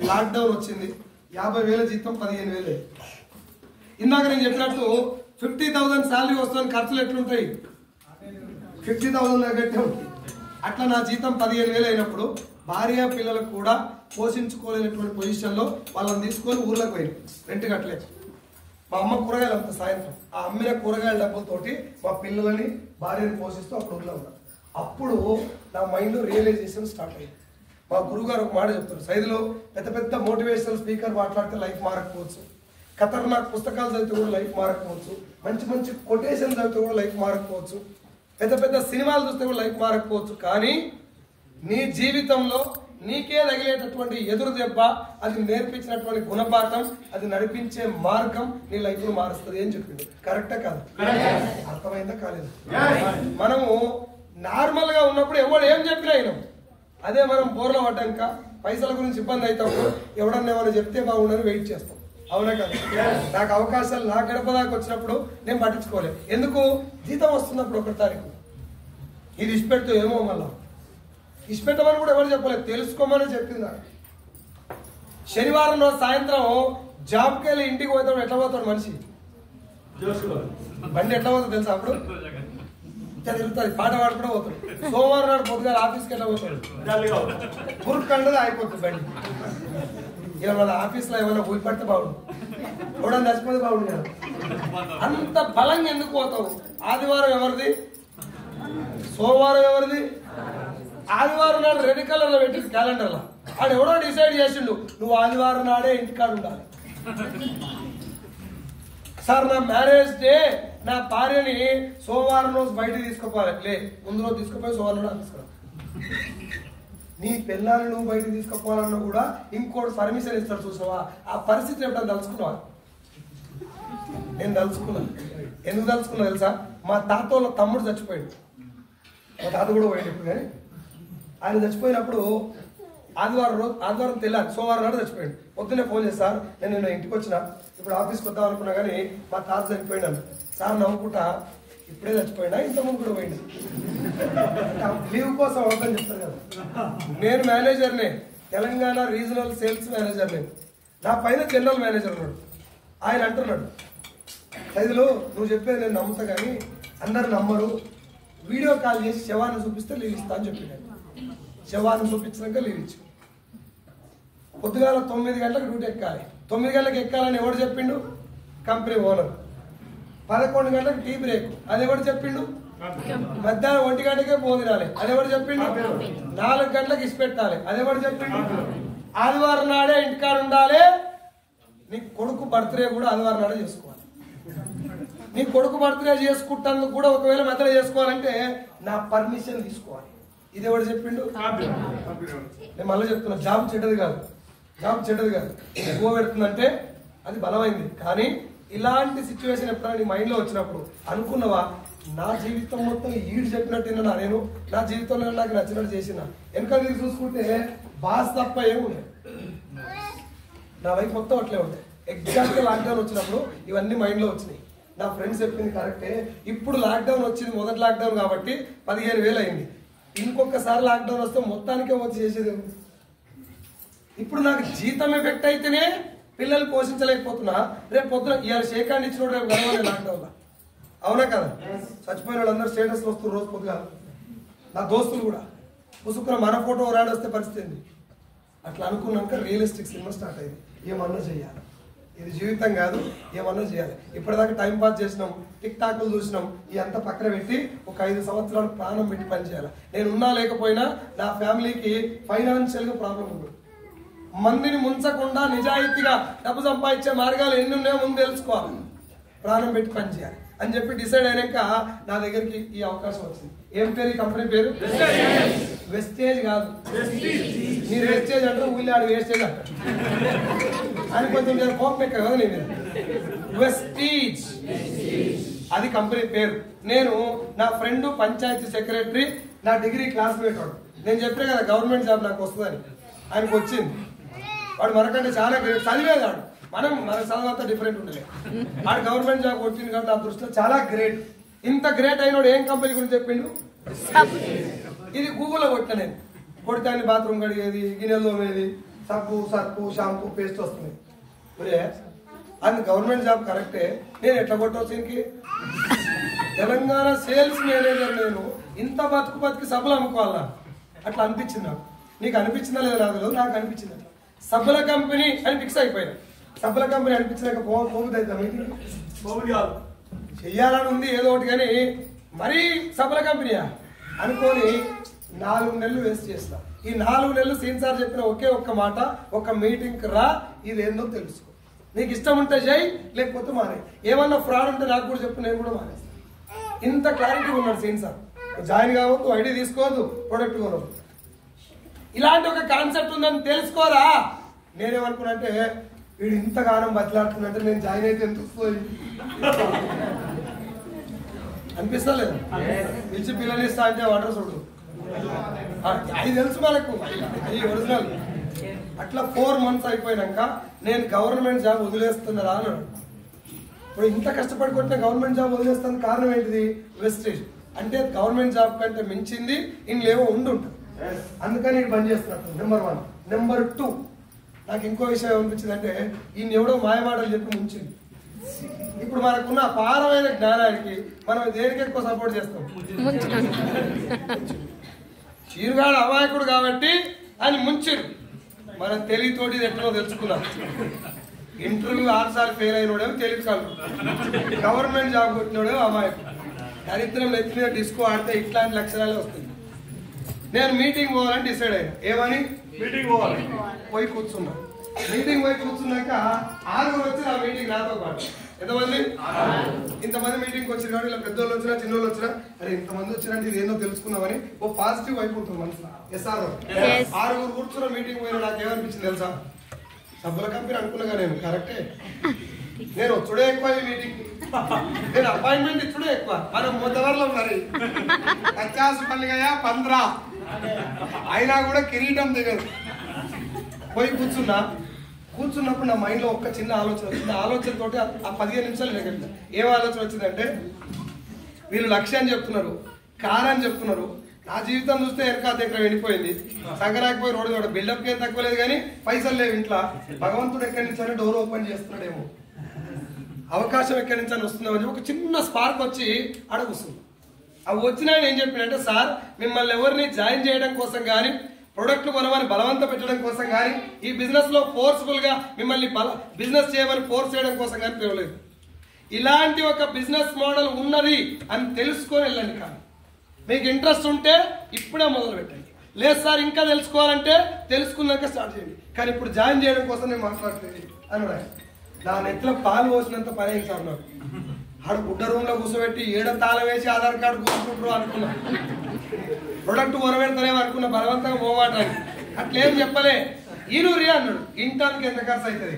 Lockdown వచ్చింది, 50,000 జీతం 15,000. ఇందాక నేను చెప్పినట్టు 50,000 శాలరీ వస్తుంది, ఖర్చులు ఎట్లుంటాయి? 50,000 కట్టాం. అట్లా నా జీతం 15,000 అయినప్పుడు భార్య పిల్లలకు కూడా పోషించుకోలేనటువంటి పొజిషన్లో వాళ్ళని తీసుకొని ఊర్లోకి పోయింది, రెంట్ కట్టలేదు. మా అమ్మ కూరగాయలు అంత సాయంత్రం ఆ అమ్మిన కూరగాయల డబ్బులతోటి మా పిల్లలని భార్యని పోషిస్తూ అప్పుడు ఊర్లో ఉన్నాను. అప్పుడు నా మైండ్లో రియలైజేషన్ స్టార్ట్ అయ్యింది. మా గురువుగారు ఒక మాట చెప్తారు, సైదులో పెద్ద పెద్ద మోటివేషనల్ స్పీకర్ మాట్లాడితే లైఫ్ మారకపోవచ్చు, ఖతర్నాక్ పుస్తకాలు చదివితే కూడా లైఫ్ మారకపోవచ్చు, మంచి మంచి కొటేషన్ చదివితే కూడా లైఫ్ మారకపోవచ్చు, పెద్ద పెద్ద సినిమాలు చూస్తే కూడా లైఫ్ మారకపోవచ్చు, కానీ నీ జీవితంలో నీకే తగిలేటటువంటి ఎదురు దెబ్బ, అది నేర్పించినటువంటి గుణపాఠం, అది నడిపించే మార్గం నీ లైఫ్ ను మారుస్తుంది అని చెప్పింది. కరెక్టా కాదు? అర్థమైందా కాలేదు? మనము నార్మల్ గా ఉన్నప్పుడు ఎవడు ఏం చెప్పినా అయినాం, అదే మనం బోర్లో పడ్డాక పైసల గురించి ఇబ్బంది అవుతాము, ఎవడన్నా ఏమైనా చెప్తే బాగుండని వెయిట్ చేస్తాం. అవునా కదా? నాకు అవకాశాలు నా గడప దాకా వచ్చినప్పుడు నేను పట్టించుకోలేదు. ఎందుకు? జీతం వస్తున్నప్పుడు 1 తారీఖు ఇది ఇష్టపెడుతూ ఏమో మళ్ళా ఇష్టపెట్టమని కూడా ఎవరు చెప్పలేదు, తెలుసుకోమని చెప్పింది. శనివారం రోజు సాయంత్రం జాబ్కి వెళ్ళి ఇంటికి పోతాడు, ఎట్లా పోతాడు మనిషి? బండి ఎట్లా పోతాడు తెలుసా? అప్పుడు తిరుగుతుంది, పాట పాడుకుంటూ పోతాడు. సోమవారం నాడు పొద్దుగాల ఆఫీస్కి ఎట్లా పోతాడు? పురుక్కండది అయిపోతుంది బండి. ఇలా మన ఆఫీస్లో ఏమైనా ఊరి పడితే బాగుండు, చూడండి చచ్చిపోతే బాగుండు కదా. అంత బలంగా ఎందుకు పోతావు? ఆదివారం ఎవరిది? సోమవారం ఎవరిది? ఆదివారం నాడు రెడ్ కలర్ లో పెట్టి క్యాలెండర్లో ఆడు ఎవడో డిసైడ్ చేసిండు, నువ్వు ఆదివారం నాడే ఇంటికాడ ఉండాలి. సార్ నా మ్యారేజ్ డే, నా భార్యని సోమవారం రోజు బయటకు తీసుకుపోవాలి, లే ముందు రోజు తీసుకుపోయి సోమవారం నాడు తీసుకురా. నీ పిల్లల్ని నువ్వు బయటకు తీసుకుపోవాలన్నా కూడా ఇంకోటి పర్మిషన్ ఇస్తాడు, చూసావా? ఆ పరిస్థితి ఎప్పుడైనా తలుచుకున్నావా? నేను తలుచుకున్నాను. ఎందుకు తలుచుకున్నా తెలుసా? మా తాత వాళ్ళ తమ్ముడు చచ్చిపోయాడు, మా తాత కూడా పోయాడు ఇప్పుడు, కానీ ఆయన చచ్చిపోయినప్పుడు ఆదివారం తెల్లారి సోమవారం నాడు చచ్చిపోయాడు. పొద్దున్నే ఫోన్ చేసి, సార్ నేను ఇంటికి వచ్చిన, ఇప్పుడు ఆఫీస్కి వద్దాం అనుకున్నా కానీ మా తాత చనిపోయాడు. సార్ నవ్వుకుంటా, ఇప్పుడే చచ్చిపోయినా ఇంతకుముందు కూడా పోయింది, లీవ్ కోసం అవద్దని చెప్తారు కదా. నేను మేనేజర్నే, తెలంగాణ రీజనల్ సేల్స్ మేనేజర్నే, నా పైన జనరల్ మేనేజర్ ఉన్నాడు. ఆయన అంటున్నాడు, సైదులు నువ్వు చెప్పేది నేను నమ్ముతా కానీ అందరు నమ్మరు, వీడియో కాల్ చేసి శవాన్ని చూపిస్తే లీవ్ ఇస్తా అని చెప్పాడు. శవాన్ని చూపించాక లీవ్ ఇచ్చు. పొద్దుగాల 9 గంటలకు డ్యూటీ ఎక్కాలి, 9 గంటలకు ఎక్కాలని ఎవడు చెప్పిండు? Company owner. 11 గంటలకు టీ బ్రేక్, అది ఎవడు చెప్పిండు? మధ్యాహ్నం 1 గంటకే భోజనాలి, అది ఎవడు చెప్పిండు? 4 గంటలకు ఇసిపెట్టాలి, అది ఎవడు చెప్పిండు? ఆదివారం నాడే ఇంటికాడ ఉండాలి. నీ కొడుకు బర్త్డే కూడా ఆదివారం నాడే చేసుకోవాలి. నీ కొడుకు బర్త్డే చేసుకుంటాను కూడా ఒకవేళ మధ్యలో చేసుకోవాలంటే నా పర్మిషన్ తీసుకోవాలి. ఇది ఎవడు చెప్పిండు? నేను మళ్ళీ చెప్తున్నా, జాబ్ చెడ్డది కాదు, జాబ్ చెడ్డది కాదు. ఎక్కువ పెడుతుందంటే అది బలమైంది. కానీ ఇలాంటి సిచ్యువేషన్ ఎప్పుడైనా నీ మైండ్లో వచ్చినప్పుడు అనుకున్నావా, నా జీవితం మొత్తం ఈడు చెప్పినట్టు నేను నా జీవితంలో నాకు నచ్చినట్టు చేసిన, వెనక తిరిగి చూసుకుంటే బాస్ తప్ప ఏముండే, నా లైఫ్ మొత్తం అట్లే ఉంటాయి. ఎగ్జాక్ట్గా లాక్డౌన్ వచ్చినప్పుడు ఇవన్నీ మైండ్లో వచ్చినాయి. నా ఫ్రెండ్స్ చెప్పింది కరెక్టే, ఇప్పుడు లాక్డౌన్ వచ్చింది, మొదటి లాక్డౌన్ కాబట్టి 15,000 అయింది. ఇంకొకసారి లాక్డౌన్ వస్తే మొత్తానికే వచ్చి చేసేది. ఇప్పుడు నాకు జీతం ఎఫెక్ట్ అయితేనే పిల్లలు పోషించలేకపోతున్నా, రేపు పొద్దున ఇవాళ షేకాండ్ ఇచ్చిన రేపు గడవాలి లాక్డౌన్లో. అవునా కదా? చచ్చిపోయిన వాళ్ళందరూ స్టేటస్లు వస్తున్నారు రోజు పొద్దుగా, నా దోస్తులు కూడా పుసుకున్న మన ఫోటో రాడొస్తే పరిస్థితి ఏంది? అట్లా అనుకున్నాక రియలిస్టిక్ సినిమా స్టార్ట్ అయింది. ఏమన్నా చేయాలి, ఇది జీవితం కాదు, ఏమన్నా చేయాలి. ఇప్పటిదాకా టైం పాస్ చేసినాం, టిక్ టాక్లు చూసినాం, ఈ అంతా పక్కన పెట్టి ఒక 5 సంవత్సరాలు ప్రాణం పెట్టి పని చేయాలి. నేను ఉన్నా లేకపోయినా నా ఫ్యామిలీకి ఫైనాన్షియల్గా ప్రాబ్లం ఉంది. మందిని ముంచకుండా నిజాయితీగా డబ్బు సంపాదించే మార్గాలు ఎన్ని ఉన్నాయో ముందు తెలుసుకోవాలి, ప్రాణం పెట్టి పని చేయాలి అని చెప్పి డిసైడ్ అయినాక నా దగ్గరికి ఈ అవకాశం వచ్చింది. ఏం పేరు ఈ కంపెనీ పేరు? వెస్టేజ్ కాదు, మీరు వెస్టేజ్ అంటే ఊళ్ళో ఆడు వేస్టేజ్ అంటారు అని కొంచెం కోపం ఎక్క కదా. నేను వెస్టేజ్ అది కంపెనీ పేరు. నేను నా ఫ్రెండ్ పంచాయతీ సెక్రటరీ, నా డిగ్రీ క్లాస్మేట్ వాడు. నేను చెప్పినా కదా గవర్నమెంట్ జాబ్ నాకు వస్తుందని, ఆయనకు వచ్చింది. వాడు మనకంటే చాలా గ్రేట్, చదివేదాడు, మన చదువు అంతా డిఫరెంట్ ఉండలేదు. వాడు గవర్నమెంట్ జాబ్ వచ్చింది కాబట్టి నా దృష్టిలో చాలా గ్రేట్. ఇంత గ్రేట్ అయినోడు ఏం కంపెనీ గురించి చెప్పిండు? ఇది గూగుల్లో కొట్టిన నేను. కొడితే బాత్రూమ్ కడిగేది, గిన్నెలు తోమేది, సబ్బు సర్పు షాంపూ పేస్ట్ వస్తుంది. ఒరే అది గవర్నమెంట్ జాబ్ కరెక్టే, నేను ఎట్లా కొట్టవచ్చు దీనికి? తెలంగాణ సేల్స్ మేనేజర్ నేను, ఇంత బతికి సబ్బులు అమ్ముకోవాలా? అట్లా అనిపించింది నాకు. నీకు అనిపించిందా లేదా నాకు తెలియదు, నాకు అనిపించింది అట్లా. సబ్బుల కంపెనీ అని ఫిక్స్ అయిపోయినా. సబ్బుల కంపెనీ అనిపించినాక పోగుతుంది చెయ్యాలని ఉంది ఏదో ఒకటి, కానీ మరీ సబ్బుల కంపెనీయా అనుకొని 4 నెలలు వేస్ట్ చేస్తా. ఈ 4 నెలలు సీన్ సార్ చెప్పిన ఒకే ఒక్క మాట, ఒక మీటింగ్కి రా, ఇదేందో తెలుసుకో, నీకు ఇష్టం ఉంటే చేయి, లేకపోతే మానే. ఏమన్నా ఫ్రాడ్ ఉంటే నాకు కూడా చెప్పు, నేను కూడా మానేస్తాను. ఇంత క్లారిటీ ఉన్నాడు సీన్ సార్. జాయిన్ కావద్దు, ఐడి తీసుకోవద్దు, ప్రొడక్ట్ కొనవద్దు. ఇలాంటి ఒక కాన్సెప్ట్ ఉందని తెలుసుకోరా. నేనేమనుకున్నా అంటే వీడు ఇంతగానం బతిలాడుతున్నట్టే నేను జాయిన్ అయితే ఎంత వస్తుంది అనిపిస్తా లేదా? పిలిచి పిల్లలు ఇస్తా అంటే వాటర్ చూడు, అది తెలుసు మనకు, అది ఒరిజినల్. అట్లా 4 months అయిపోయినాక నేను గవర్నమెంట్ జాబ్ వదిలేస్తున్నారా అన్నాడు. ఇప్పుడు ఇంత కష్టపడి కొట్టిన గవర్నమెంట్ జాబ్ వదిలేస్తాను కారణం ఏంటిది? వెస్టేజ్. అంటే గవర్నమెంట్ జాబ్ కంటే మించింది ఇంకేవో ఉండుంటుంది, అందుకని ఇది బంద్ చేస్తున్నట్టు. నెంబర్ 1. నెంబర్ 2, నాకు ఇంకో విషయం ఏమనిపించింది అంటే ఈయన ఎవడో మాయమాటలు చెప్పి ముంచింది. ఇప్పుడు మనకున్న అపారమైన జ్ఞానానికి మనం దేనికి ఎక్కువ సపోర్ట్ చేస్తాం? చీరుగాడు అమాయకుడు కాబట్టి అని ముంచిరు. మన తెలివితోటి ఎట్లా తెలుసుకున్నాం. ఇంటర్వ్యూ 6 సార్లు ఫెయిల్ అయినోడేమో తెలివి కాదు, గవర్నమెంట్ జాబ్ కొట్టినోడేమో అమాయకుడు. దరిద్రం నెత్తి మీద డిస్కో ఆడితే ఇట్లాంటి లక్షణాలే వస్తుంది. నేను మీటింగ్ పోవాలని డిసైడ్ అయినా. ఏమని? మీటింగ్ పోవాలి. పోయి కూర్చున్నా. మీటింగ్ పోయి కూర్చున్నాక 6 వచ్చి ఆ మీటింగ్ నాతో పాటు. ఎంతమంది? ఇంతమంది మీటింగ్కి వచ్చారు కాబట్టి ఇలా పెద్దోళ్ళు వచ్చినా చిన్నోళ్ళు వచ్చినా అరే ఇంతమంది వచ్చినట్టు ఇది ఏందో తెలుసుకున్నామని ఓ పాజిటివ్ వైపు ఉంటుంది మనసులో. ఎస్ఆర్ 6 కూర్చున్న మీటింగ్ పోయినా నాకు ఏమనిపించింది తెలుసా? సబ్బుల కంపెనీ అనుకున్నాగా నేను కరెక్టే, నేను వచ్చుడే ఎక్కువ ఈ మీటింగ్, నేను అపాయింట్మెంట్ ఇచ్చుడే ఎక్కువ. మనం మొదవర్లో మరి 50 పండుగ 15 అయినా కూడా కిరీటం దిగదు. పోయి కూర్చున్నప్పుడు నా మైండ్లో ఒక్క చిన్న ఆలోచన వచ్చింది. ఆలోచనతోటి ఆ 15 నిమిషాలు నేను ఏం ఆలోచన వచ్చిందంటే వీళ్ళు లక్ష్యాన్ని చెప్తున్నారు, కారని చెప్తున్నారు, నా జీవితం చూస్తే ఎనక దగ్గర వెళ్ళిపోయింది. సంగరాకపోయి రోడ్డు కూడా బిల్డప్కి ఏం తక్కువ లేదు, కానీ పైసలు లేవు ఇంట్లో. భగవంతుడు ఎక్కడి నుంచి డోర్ ఓపెన్ చేస్తున్నాడేమో, అవకాశం ఎక్కడి నుంచి అని వస్తుందేమో ఒక చిన్న స్పార్క్ వచ్చి అడుగుస్తుంది. అవి వచ్చినా ఏం చెప్పినంటే సార్ మిమ్మల్ని ఎవరిని జాయిన్ చేయడం కోసం కానీ ప్రొడక్ట్లు కొనమని బలవంత పెట్టడం కోసం కానీ ఈ బిజినెస్ లో ఫోర్స్ఫుల్ గా మిమ్మల్ని బిజినెస్ చేయమని ఫోర్స్ చేయడం కోసం కానీ పిలవలేదు. ఇలాంటి ఒక బిజినెస్ మోడల్ ఉన్నది అని తెలుసుకొని వెళ్ళండి. కానీ మీకు ఇంట్రెస్ట్ ఉంటే ఇప్పుడే మొదలు పెట్టండి. లేదు సార్ ఇంకా తెలుసుకోవాలంటే తెలుసుకున్నాక స్టార్ట్ చేయండి, కానీ ఇప్పుడు జాయిన్ చేయడం కోసం నేను మాట్లాడుతుంది అన్నాడు. నా నెట్లో పాలు పోసినంత పని అయింది సార్ నాకు. ఆడు గుడ్డ రూమ్ లో కూర్చోబెట్టి 7 తాళం వేసి ఆధార్ కార్డు కూర్చుంటారు అనుకున్నా, ప్రొడక్ట్ కొనబెడతానేమో అనుకున్న, బలవంతంగా పోవాటానికి. అట్లేం చెప్పలే. ఈనూరి అన్నాడు, ఇంటానికి ఎంత ఖర్చు అవుతుంది?